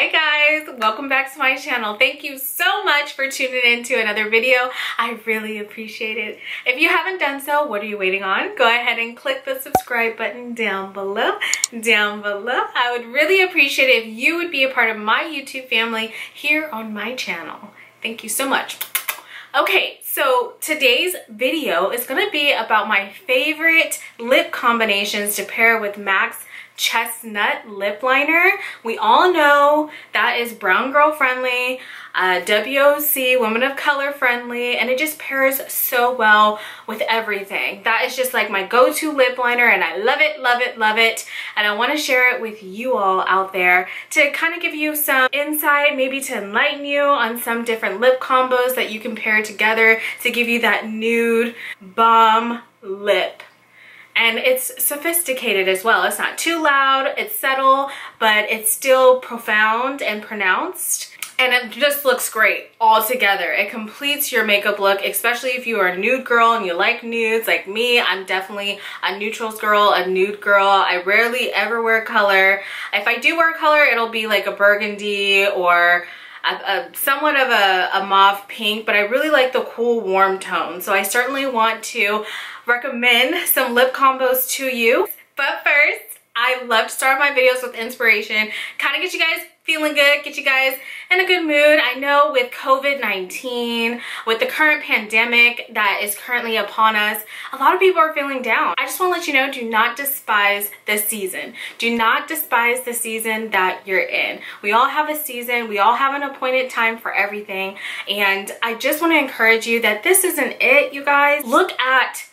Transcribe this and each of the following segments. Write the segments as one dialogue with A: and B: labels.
A: Hi guys, welcome back to my channel. Thank you so much for tuning in to another video. I really appreciate it. If you haven't done so, what are you waiting on? Go ahead and click the subscribe button down below. I would really appreciate it if you would be a part of my YouTube family here on my channel. Thank you so much. Okay, so today's video is going to be about my favorite lip combinations to pair with M.A.C Chestnut Lipliner. We all know that is brown girl friendly, W.O.C, women of color friendly, and it just pairs so well with everything. That is just like my go-to lip liner, and I love it, love it, love it. And I want to share it with you all out there to kind of give you some insight, maybe to enlighten you on some different lip combos that you can pair together to give you that nude bomb lip. And it's sophisticated as well. It's not too loud, it's subtle, but it's still profound and pronounced. And it just looks great all together. It completes your makeup look, especially if you are a nude girl and you like nudes like me. I'm definitely a neutrals girl, a nude girl. I rarely ever wear color. If I do wear color, it'll be like a burgundy or somewhat of a mauve pink, but I really like the cool warm tone. So I certainly want to recommend some lip combos to you. But first, I love to start my videos with inspiration, kind of get you guys feeling good, get you guys in a good mood. I know with COVID-19, with the current pandemic that is currently upon us, a lot of people are feeling down. I just want to let you know, do not despise this season. Do not despise the season that you're in. We all have a season. We all have an appointed time for everything. And I just want to encourage you that this isn't it, you guys. Look at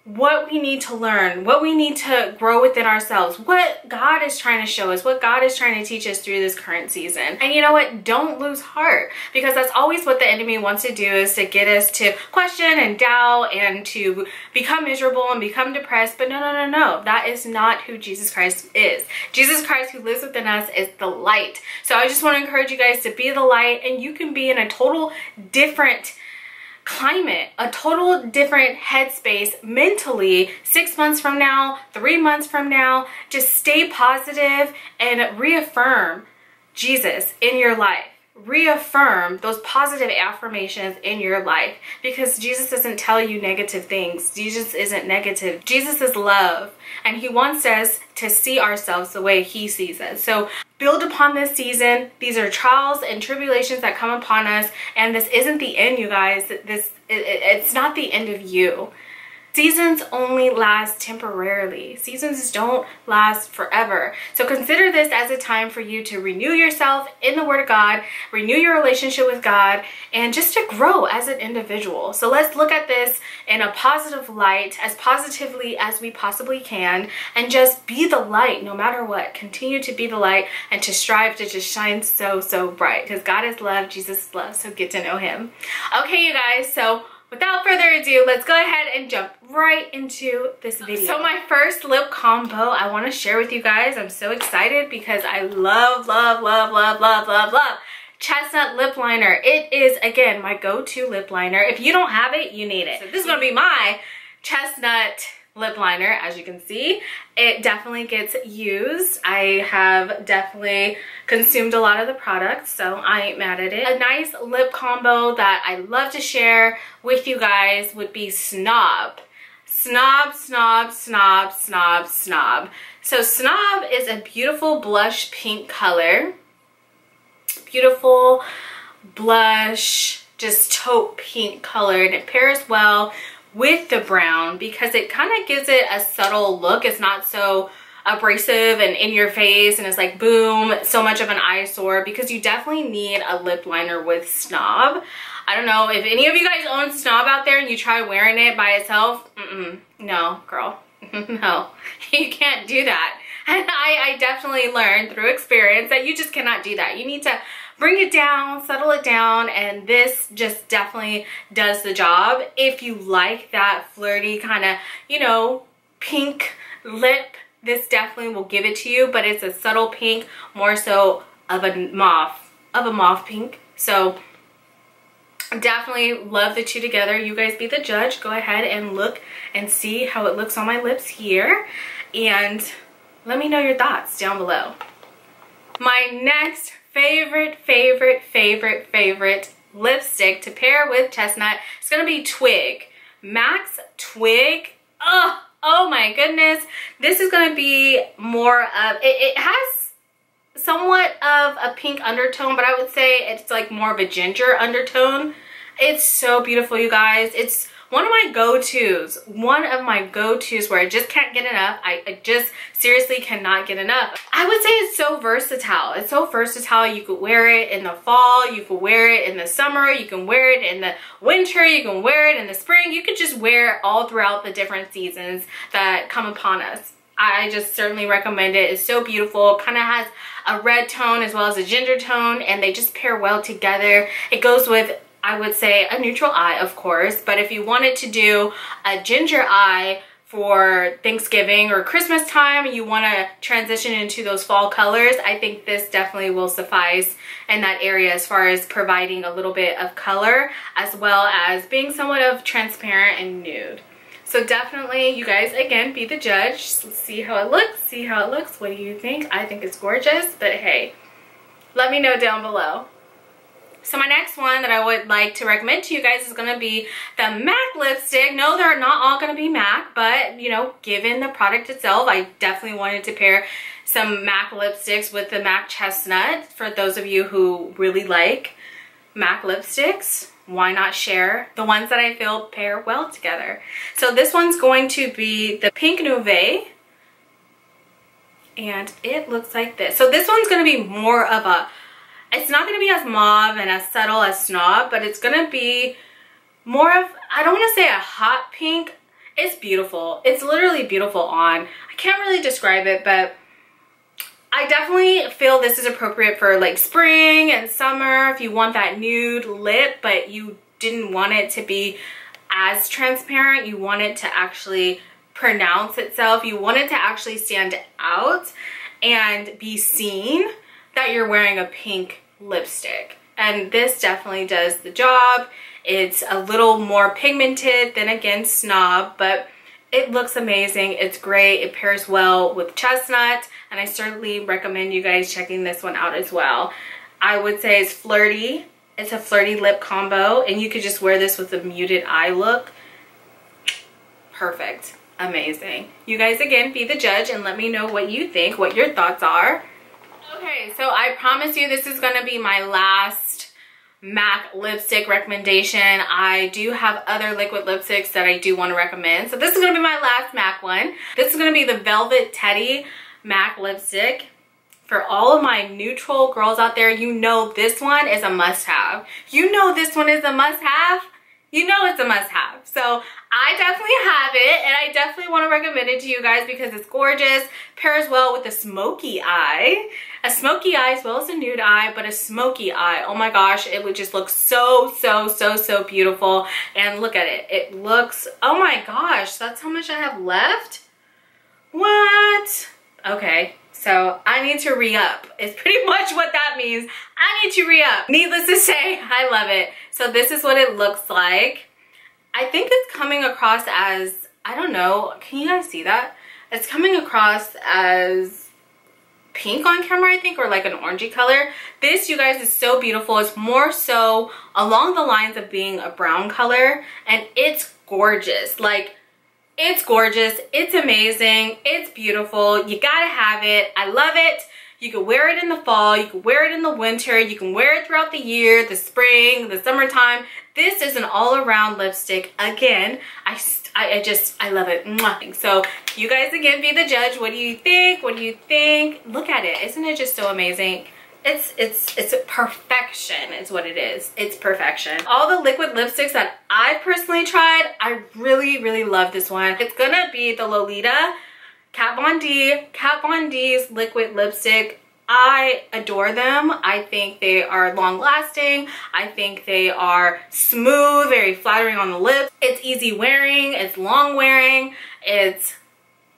A: what we need to learn, what we need to grow within ourselves, what God is trying to show us, what God is trying to teach us through this current season. And you know what? Don't lose heart, because that's always what the enemy wants to do, is to get us to question and doubt and to become miserable and become depressed. But no. That is not who Jesus Christ is. Jesus Christ, who lives within us, is the light. So I just want to encourage you guys to be the light, and you can be in a total different climate, a total different headspace mentally 6 months from now, 3 months from now. Just stay positive and reaffirm Jesus in your life. Reaffirm those positive affirmations in your life, because Jesus doesn't tell you negative things. Jesus isn't negative. Jesus is love, and he wants us to see ourselves the way he sees us. So build upon this season. These are trials and tribulations that come upon us, and this isn't the end, you guys. It's not the end of you. Seasons only last temporarily. Seasons don't last forever. So consider this as a time for you to renew yourself in the Word of God, renew your relationship with God, and just to grow as an individual. So let's look at this in a positive light, as positively as we possibly can, and just be the light no matter what. Continue to be the light and to strive to just shine so bright, because God is love, Jesus is love, so get to know him. Okay, you guys, so without further ado, let's go ahead and jump right into this video. So my first lip combo I want to share with you guys. I'm so excited because I love Chestnut Lipliner. It is, again, my go-to lip liner. If you don't have it, you need it. So this is going to be my Chestnut lip liner. As you can see, it definitely gets used. I have definitely consumed a lot of the products, so I ain't mad at it. A nice lip combo that I love to share with you guys would be Snob. Snob. So Snob is a beautiful blush pink color. Beautiful blush, just taupe pink color, and it pairs well with the brown because it kind of gives it a subtle look. It's not so abrasive and in your face and it's like boom, so much of an eyesore, because you definitely need a lip liner with Snob. I don't know if any of you guys own Snob out there and you try wearing it by itself. No, girl. No, you can't do that. And I definitely learned through experience that you just cannot do that. You need to bring it down, settle it down, and this just definitely does the job. If you like that flirty kind of, you know, pink lip, this definitely will give it to you, but it's a subtle pink, more so of a mauve pink. So definitely love the two together. You guys be the judge. Go ahead and look and see how it looks on my lips here, and let me know your thoughts down below. My next favorite lipstick to pair with Chestnut is gonna be Twig. M.A.C Twig. Oh my goodness. This is gonna be more of, it has somewhat of a pink undertone, but I would say it's like more of a ginger undertone. It's so beautiful, you guys. It's one of my go-tos. One of my go-tos where I just can't get enough. I just seriously cannot get enough. I would say it's so versatile. It's so versatile. You could wear it in the fall. You could wear it in the summer. You can wear it in the winter. You can wear it in the spring. You could just wear it all throughout the different seasons that come upon us. I just certainly recommend it. It's so beautiful. It kind of has a red tone as well as a ginger tone, and they just pair well together. It goes with, I would say, a neutral eye, of course, but if you wanted to do a ginger eye for Thanksgiving or Christmas time, you want to transition into those fall colors, I think this definitely will suffice in that area as far as providing a little bit of color as well as being somewhat of transparent and nude. So definitely, you guys, again, be the judge. See how it looks. See how it looks. What do you think? I think it's gorgeous, but hey, let me know down below. So my next one that I would like to recommend to you guys is going to be the M.A.C lipstick. No, they're not all going to be M.A.C, but, you know, given the product itself, I definitely wanted to pair some M.A.C lipsticks with the M.A.C Chestnut. For those of you who really like M.A.C lipsticks, why not share the ones that I feel pair well together? So this one's going to be the Pink Nouveau, and it looks like this. So this one's going to be more of a, it's not going to be as mauve and as subtle as Snob, but it's going to be more of, I don't want to say a hot pink. It's beautiful. It's literally beautiful on. I can't really describe it, but I definitely feel this is appropriate for like spring and summer if you want that nude lip, but you didn't want it to be as transparent. You want it to actually pronounce itself. You want it to actually stand out and be seen that you're wearing a pink lipstick. And this definitely does the job. It's a little more pigmented than, again, Snob, but it looks amazing. It's great. It pairs well with Chestnut, and I certainly recommend you guys checking this one out as well. I would say it's flirty. It's a flirty lip combo, and you could just wear this with a muted eye look. Perfect. Amazing. You guys, again, be the judge and let me know what you think, what your thoughts are. Okay, so I promise you this is going to be my last M.A.C lipstick recommendation. I do have other liquid lipsticks that I do want to recommend. So this is going to be my last M.A.C one. This is going to be the Velvet Teddy M.A.C lipstick. For all of my neutral girls out there, you know this one is a must-have. You know this one is a must-have. You know it's a must-have. So I definitely have it, and I definitely want to recommend it to you guys because it's gorgeous. Pairs well with a smoky eye. A smoky eye as well as a nude eye, but a smoky eye. Oh my gosh, it would just look so beautiful. And look at it. It looks, oh my gosh, that's how much I have left? What? Okay. So I need to re-up. It's pretty much what that means. I need to re-up. Needless to say, I love it. So this is what it looks like. I think it's coming across as, I don't know, can you guys see that? It's coming across as pink on camera, I think, or like an orangey color. This, you guys, is so beautiful. It's more so along the lines of being a brown color, and it's gorgeous. Like, it's gorgeous. It's amazing. It's beautiful. You gotta have it. I love it. You can wear it in the fall. You can wear it in the winter. You can wear it throughout the year, the spring, the summertime. This is an all-around lipstick. Again, I love it. Mwah. So you guys, again, be the judge. What do you think? What do you think? Look at it. Isn't it just so amazing? It's perfection is what it is. It's perfection. All the liquid lipsticks that I personally tried, I really love this one. It's gonna be the Lolita Kat Von D. Kat Von D's liquid lipstick. I adore them. I think they are long lasting. I think they are smooth, very flattering on the lips. It's easy wearing, it's long wearing, it's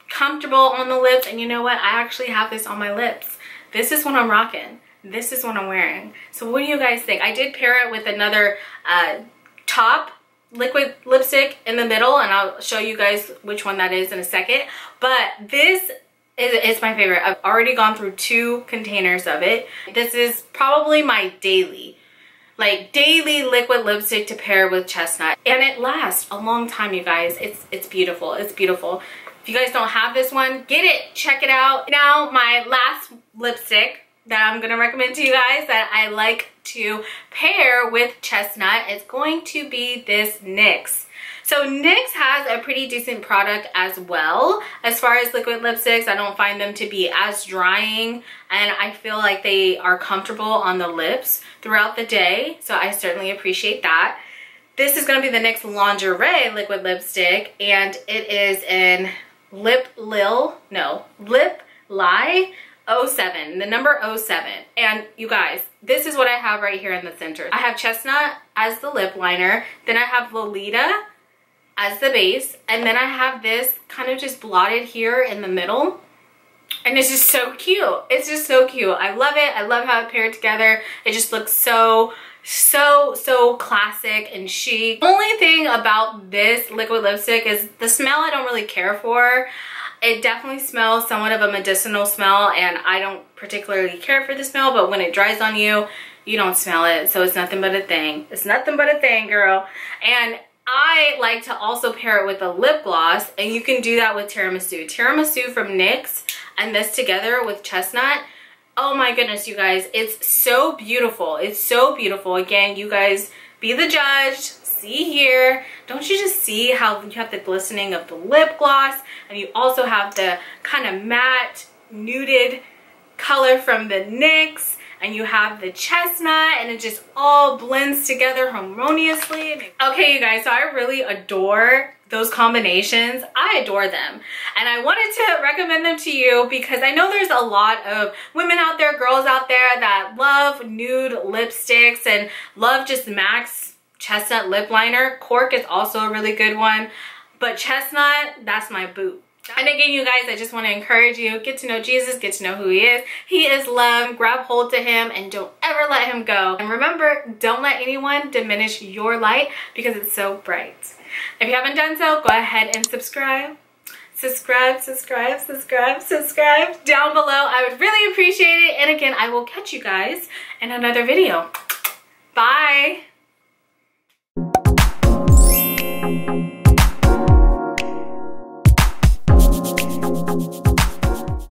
A: comfortable on the lips, and you know what? I actually have this on my lips. This is what I'm rocking. This is what I'm wearing. So what do you guys think? I did pair it with another top liquid lipstick in the middle, and I'll show you guys which one that is in a second. But this It's my favorite. I've already gone through 2 containers of it. This is probably my daily liquid lipstick to pair with Chestnut. And it lasts a long time, you guys. It's beautiful. It's beautiful. If you guys don't have this one, get it. Check it out. Now, my last lipstick that I'm going to recommend to you guys that I like to pair with Chestnut is going to be this NYX. So NYX has a pretty decent product as well. As far as liquid lipsticks, I don't find them to be as drying, and I feel like they are comfortable on the lips throughout the day. So I certainly appreciate that. This is going to be the NYX Lingerie liquid lipstick, and it is in Lip Lie 07, the number 07. And you guys, this is what I have right here in the center. I have Chestnut as the lip liner, then I have Lolita as the base, and then I have this kind of just blotted here in the middle, and it's just so cute. It's just so cute. I love it. I love how it paired together. It just looks so classic and chic. Only thing about this liquid lipstick is the smell I don't really care for. It definitely smells somewhat of a medicinal smell, and I don't particularly care for the smell, but when it dries on you, you don't smell it, so it's nothing but a thing. It's nothing but a thing, girl. And I like to also pair it with a lip gloss, and you can do that with Tiramisu. Tiramisu from NYX and this together with Chestnut. Oh my goodness, you guys, it's so beautiful. It's so beautiful. Again, you guys be the judge. See here. Don't you just see how you have the glistening of the lip gloss, and you also have the kind of matte, nuded color from the NYX, and you have the Chestnut, and it just all blends together harmoniously. Okay, you guys, so I really adore those combinations. I adore them, and I wanted to recommend them to you because I know there's a lot of women out there, girls out there that love nude lipsticks and love just M.A.C Chestnut Lip Liner. Cork is also a really good one, but Chestnut, that's my boo. And again, you guys, I just want to encourage you, get to know Jesus, get to know who he is. He is love. Grab hold to him and don't ever let him go. And remember, don't let anyone diminish your light because it's so bright. If you haven't done so, go ahead and subscribe. Subscribe down below. I would really appreciate it. And again, I will catch you guys in another video. Bye.